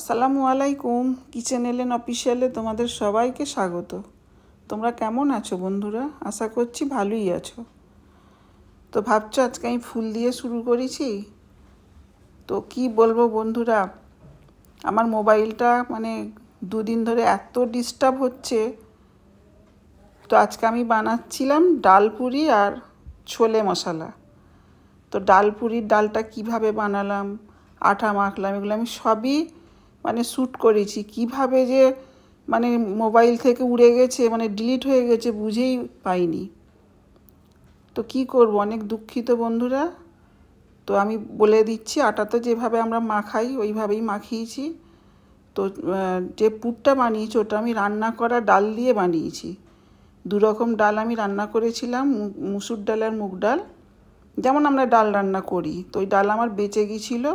আসসালামু আলাইকুম। কিচেন এলেন অফিসিয়ালে তোমাদের সবাইকে স্বাগত। তোমরা কেমন আছো বন্ধুরা? আশা করছি ভালোই আছো। তো ভাবছো আজকে আমি ফুল দিয়ে শুরু করেছি। তো কি বলবো বন্ধুরা, আমার মোবাইলটা দুদিন ধরে এত ডিস্টার্ব হচ্ছে। তো আজকে আমি বানাচ্ছিলাম ডাল পুরি আর ছোলে মশলা। তো ডাল পুরির ডালটা কিভাবে বানালাম, আটা মাখলাম, এগুলো আমি সবই শ্যুট করেছি। কিভাবে যে মোবাইল থেকে উড়ে গেছে, ডিলিট হয়ে গেছে বুঝেই পাইনি। তো কি করব, অনেক দুঃখিত বন্ধুরা। তো আমি বলে দিচ্ছি, আটাতে যেভাবে আমরা মাখাই ওইভাবেই মাখিয়েছি। তো যে পুরটা বানিয়েছি ওটা আমি রান্না করা ডাল দিয়ে বানিয়েছি। দুরকম ডাল আমি রান্না করেছিলাম, মুসুর ডাল আর মুগ ডাল, যেমন আমরা ডাল রান্না করি। তো ওই ডাল আমার বেঁচে গিয়েছিলো,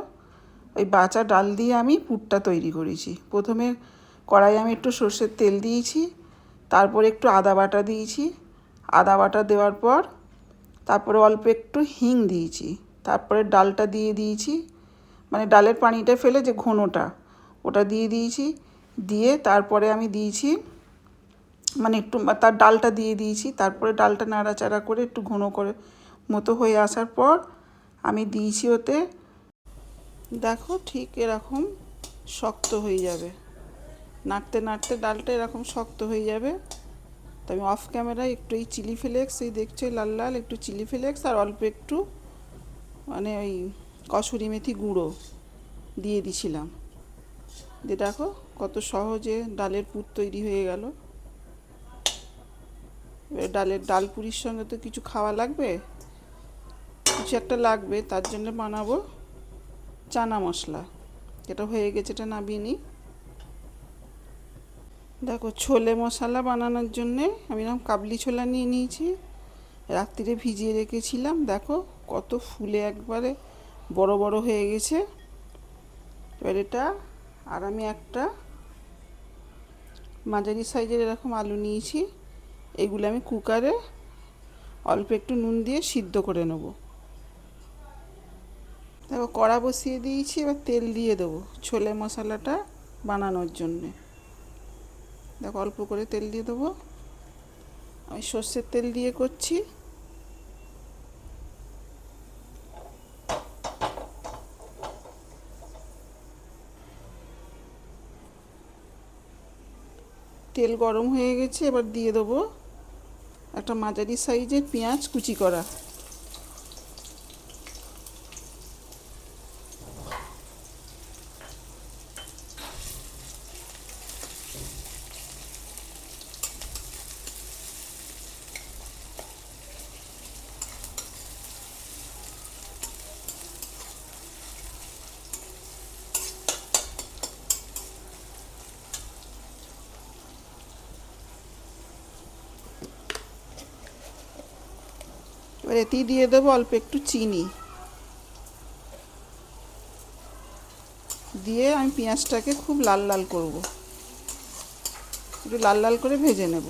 ওই বাঁচা ডাল দিয়ে আমি পুরটা তৈরি করেছি। প্রথমে কড়াই আমি একটু সর্ষের তেল দিয়েছি, তারপরে একটু আদা বাটা দিয়েছি। আদা বাটা দেওয়ার পর তারপরে অল্প একটু হিং দিয়েছি। তারপরে ডালটা দিয়ে দিয়েছি, ডালের পানিটা ফেলে যে ঘনটা ওটা দিয়ে দিয়েছি। দিয়ে তারপরে আমি দিয়েছি একটু তার ডালটা দিয়ে দিয়েছি। তারপরে ডালটা নাড়াচাড়া করে একটু ঘন করে মতো হয়ে আসার পর আমি দিয়েছি ওতে, দেখো ঠিক এরকম শক্ত হয়ে যাবে, নাড়তে নাড়তে ডালটা এরকম শক্ত হয়ে যাবে। তো আমি অফ ক্যামেরায় একটু এই চিলি ফ্লেক্স, এই দেখছো লাল লাল একটু চিলি ফ্লেক্স আর অল্প একটু ওই কসুরি মেথি গুঁড়ো দিয়ে দিছিলাম। দিয়ে দেখো কত সহজে ডালের পুর তৈরি হয়ে গেল। এবার ডাল পুরির সঙ্গে তো কিছু খাওয়া লাগবে, কিছু একটা লাগবে, তার জন্য বানাবো চানা মশলা। এটা হয়ে গেছে, এটা নামিয়ে নিই। দেখো ছোলে মশলা বানানোর জন্যে আমি এরকম কাবলি ছোলা নিয়ে নিয়েছি, রাত্রিরে ভিজিয়ে রেখেছিলাম। দেখো কত ফুলে একবারে বড় বড় হয়ে গেছে। এবার এটা, আর আমি একটা মাঝারি সাইজের এরকম আলু নিয়েছি। এগুলো আমি কুকারে অল্প একটু নুন দিয়ে সিদ্ধ করে নেব। দেখো কড়া বসিয়ে দিয়েছি, এবার তেল দিয়ে দেবো ছোলে মশলাটা বানানোর জন্যে। দেখো অল্প করে তেল দিয়ে দেবো, আমি সর্ষের তেল দিয়ে করছি। তেল গরম হয়ে গেছে, এবার দিয়ে দেবো একটা মাঝারি সাইজের পেঁয়াজ কুচি করা। এবার এতেই দিয়ে দেবো অল্প একটু চিনি। দিয়ে আমি পেঁয়াজটাকে খুব লাল লাল করব, একটু লাল লাল করে ভেজে নেব।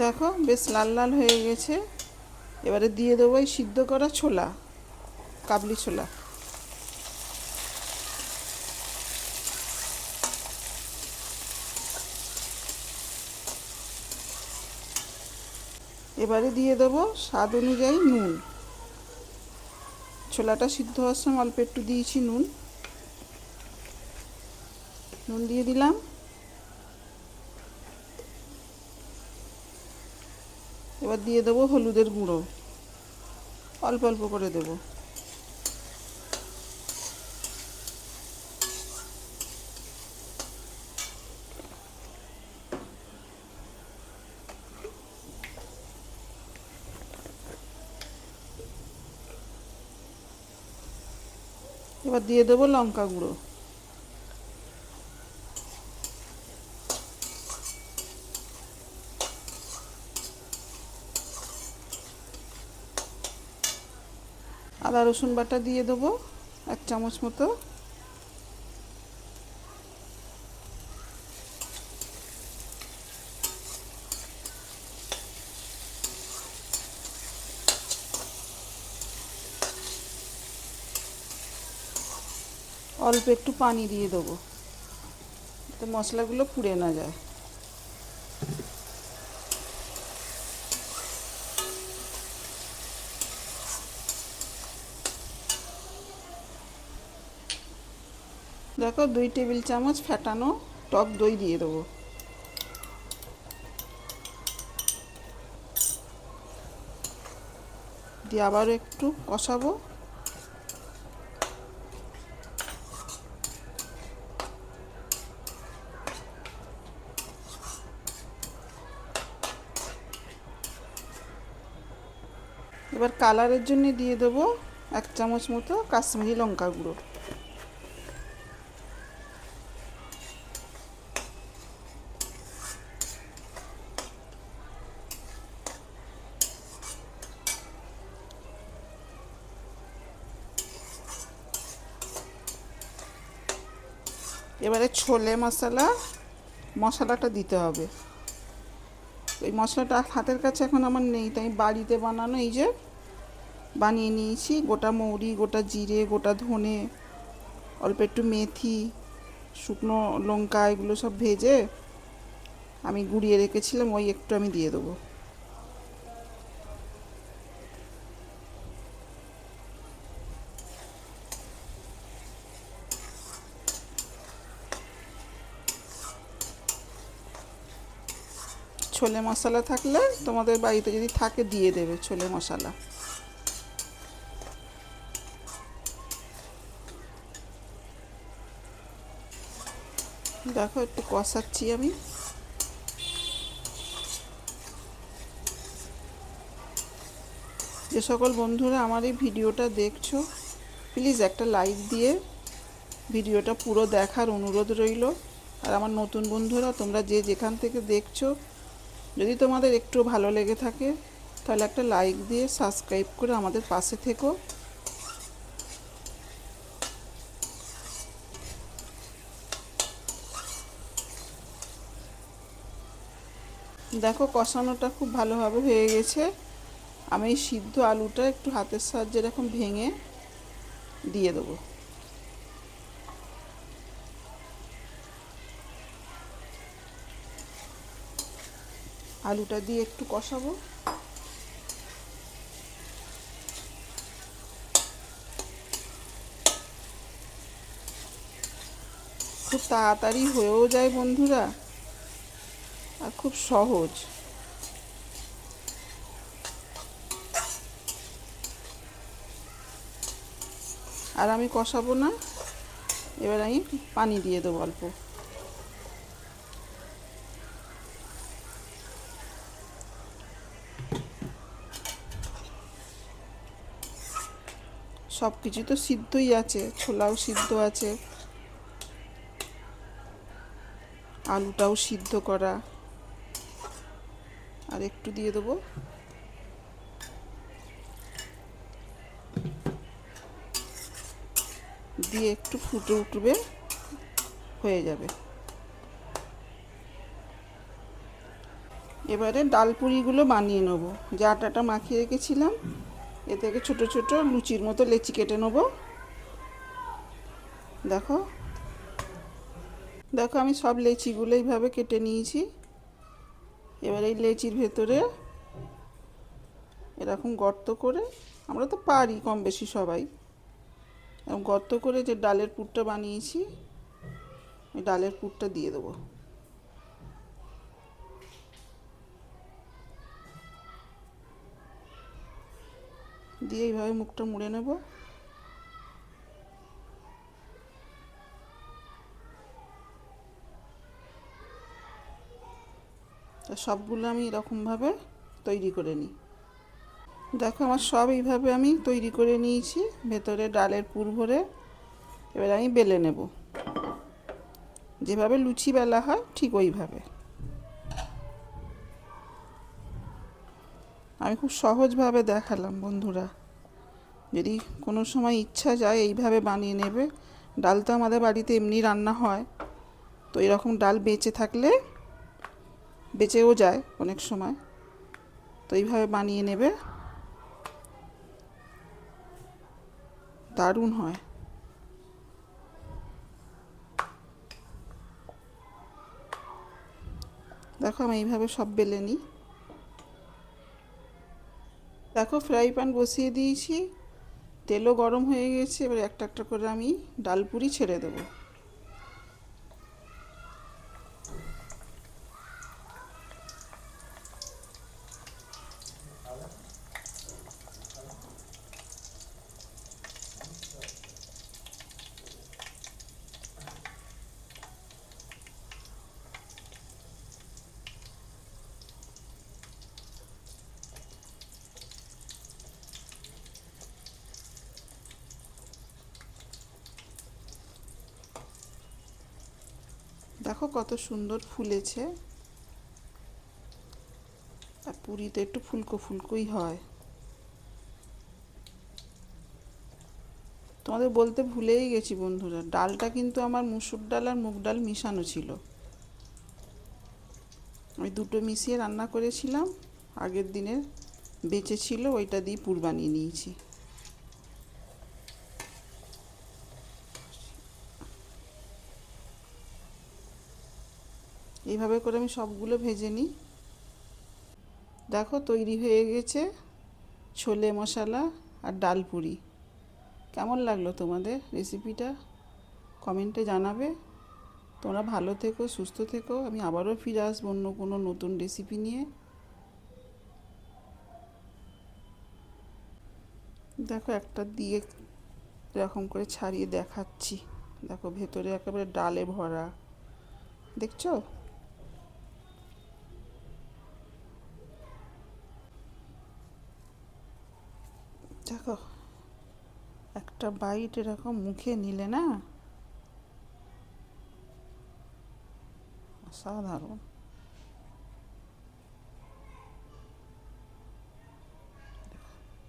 দেখো বেশ লাল লাল হয়ে গেছে। এবারে দিয়ে দেবো এই সিদ্ধ করা ছোলা, কাবলি ছোলা। এবারে দিয়ে দেবো স্বাদ অনুযায়ী নুন। ছোলাটা সিদ্ধ হওয়ার সময় অল্প একটু দিয়েছি নুন, নুন দিয়ে দিলাম। এবার দিয়ে দেবো হলুদের গুঁড়ো, অল্প অল্প করে দেবো। এবার দিয়ে দেবো লঙ্কা গুঁড়ো। আদা রসুন বাটা দিয়ে দেবো 1 চামচ মতো। অল্প একটু পানি দিয়ে দেবো, যাতে মশলাগুলো পুড়ে না যায়। দেখো 2 টেবিল চামচ ফেটানো টক দই দিয়ে দেবো। দিয়ে আবার একটু কষাবো। এবার কালারের জন্য দিয়ে দেবো 1 চামচ মতো কাশ্মীরি লঙ্কা গুঁড়ো। এবারে ছোলে মশলাটা দিতে হবে। এই মশলাটা হাতের কাছে এখন আমার নেই, তাই বাড়িতে বানানো এই যে বানিয়ে নিয়েছি। গোটা মৌরি, গোটা জিরে, গোটা ধনে, অল্প একটু মেথি, শুকনো লঙ্কা, এগুলো সব ভেজে আমি গুঁড়িয়ে রেখেছিলাম, ওই একটু আমি দিয়ে দেবো। ছোলে মশলা থাকলে তোমাদের বাড়িতে যদি থাকে দিয়ে দেবে ছোলে মশলা। দেখো একটু কষাচ্ছি আমি। যে সকল বন্ধুরা আমার এই ভিডিওটা দেখছো, প্লিজ একটা লাইক দিয়ে ভিডিওটা পুরো দেখার অনুরোধ রইল। আর আমার নতুন বন্ধুরা, তোমরা যে যেখান থেকে দেখছো, যদি তোমাদের একটু ভালো লেগে থাকে তাহলে একটা লাইক দিয়ে সাবস্ক্রাইব করে আমাদের পাশে থেকো। দেখো কষানোটা খুব ভালোভাবে হয়ে গেছে। আমি এই সিদ্ধ আলুটা একটু হাতের সাহায্যে এরকম ভেঙে দিয়ে দেবো। আলুটা দিয়ে একটু কষাবো। খুব তাড়াতাড়ি হয়েও যায় বন্ধুরা, আর খুব সহজ। আর আমি কষাবো না, এবার আমি পানি দিয়ে দেবো অল্প। সব কিছু তো সিদ্ধই আছে, ছোলাও সিদ্ধ আছে, আলুটাও সিদ্ধ করা। আর একটু দিয়ে দেবো। দিয়ে একটু ফুটে উঠবে, হয়ে যাবে। এবারে ডাল পুরিগুলো বানিয়ে নেব। যে আটাটা মাখিয়ে রেখেছিলাম, এ থেকে ছোট ছোট লুচির মতো লেচি কেটে নেব। দেখো দেখো আমি সব লেচিগুলো এইভাবে কেটে নিয়েছি। এবার এই লেচির ভেতরে এরকম গর্ত করে, আমরা তো পারি কম বেশি সবাই, এরকম গর্ত করে যে ডালের পুরটা বানিয়েছি, ওই ডালের পুরটা দিয়ে দেবো। দিয়ে এইভাবে মুখটা মুড়ে নেব। তা সবগুলো আমি এরকমভাবে তৈরি করে নিই। দেখো আমার সব এইভাবে আমি তৈরি করে নিয়েছি, ভেতরে ডালের পুর ভরে। এবার আমি বেলে নেব, যেভাবে লুচি বেলা হয় ঠিক ওইভাবে। আমি খুব সহজভাবে দেখালাম বন্ধুরা, যদি কোনো সময় ইচ্ছা যায় এইভাবে বানিয়ে নেবে। ডাল তো আমাদের বাড়িতে এমনি রান্না হয়, তো এরকম ডাল বেঁচে থাকলে, বেঁচেও যায় অনেক সময়, তো এইভাবে বানিয়ে নেবে, দারুণ হয়। দেখো আমি এইভাবে সব বেলে নিই। দেখো ফ্রাই প্যান বসিয়ে দিয়েছি, তেলও গরম হয়ে গেছে। এবার একটা একটা করে আমি ডালপুরি ছেড়ে দেবো। দেখো কত সুন্দর ফুলেছে, আর পুরিতে একটু ফুলকো ফুলকোই হয়। তোমাদের বলতে ভুলেই গেছি বন্ধুরা, ডালটা কিন্তু আমার মুসুর ডাল আর মুগ ডাল মিশানো ছিল। আমি দুটো মিশিয়ে রান্না করেছিলাম, আগের দিনের বেঁচে ছিল, ওইটা দিয়ে পুর বানিয়ে নিয়েছি। এইভাবে করে আমি সবগুলো ভেজে নিই। দেখো তৈরি হয়ে গেছে ছোলে মশলা আর ডাল পুরি। কেমন লাগলো তোমাদের রেসিপিটা? কমেন্টে জানাবে। তোমরা ভালো থেকো, সুস্থ থেকো। আমি আবারও ফিরে আসবো অন্য কোনো নতুন রেসিপি নিয়ে। দেখো একটা দিয়ে এরকম করে ছাড়িয়ে দেখাচ্ছি। দেখো ভেতরে একেবারে ডালে ভরা, দেখছো? দেখো একটা বাইট এরকম মুখে নিলে না, অসাধারণ।